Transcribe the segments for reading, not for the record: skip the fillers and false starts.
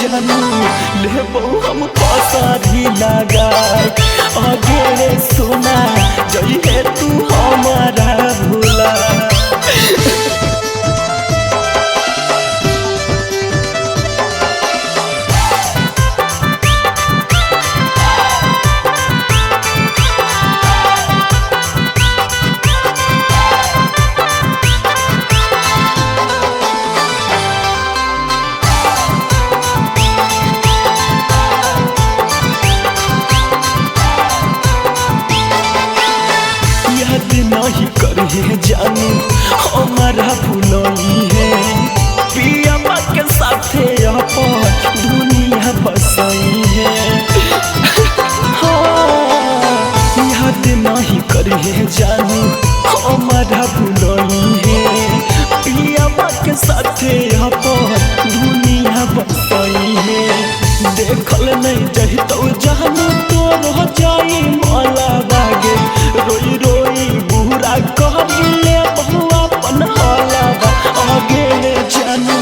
जानू लेबो हम पसारी लगा आगे सोना जइहे तू हमारा भूला। नहीं करे जानू हमारा भूलई है पिया के साथे अपन दुनिया बसई है। हाँ याद नहीं करे जानू हमारा भूलई है पिया के साथे अपन दुनिया बसई है। देखल नहीं जही तो जानू तो रह जाई माला बागे रोई रोई बुरा कहले बहुआ पनहलावा आगे जानू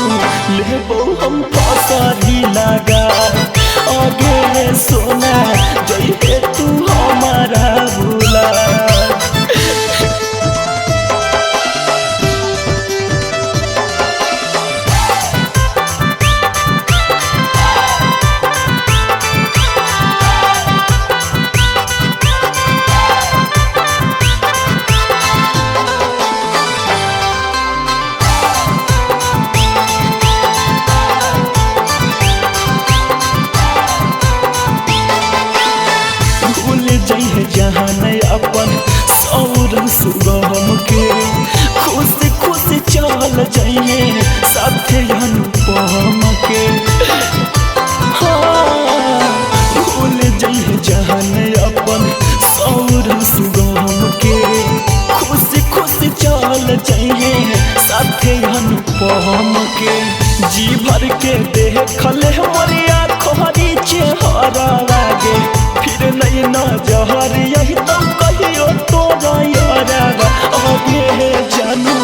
लेबो हम पसारी लगा आगे सोना जइहे तू हमारा भूला। जइहे जहाँ नहीं अपन सौर सुगम के खुशी खुशी चल जइहे साथे अनुपम के। हाँ भूल जइहे जहाँ नहीं अपन सौर सुगम के खुशी खुशी चल जइहे साथे अनुपम के। जी भर के देखल हमारी आँखों चेहरा लागे फिर नहीं ना जहर यही तो कहियो तो आगे जानू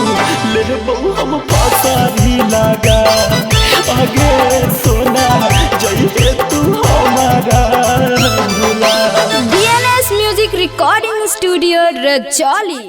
लेबो हम पसारी लगा आगे सोना जइहे तू हमारा भूला। DNS Music Recording Studio, Rajoli।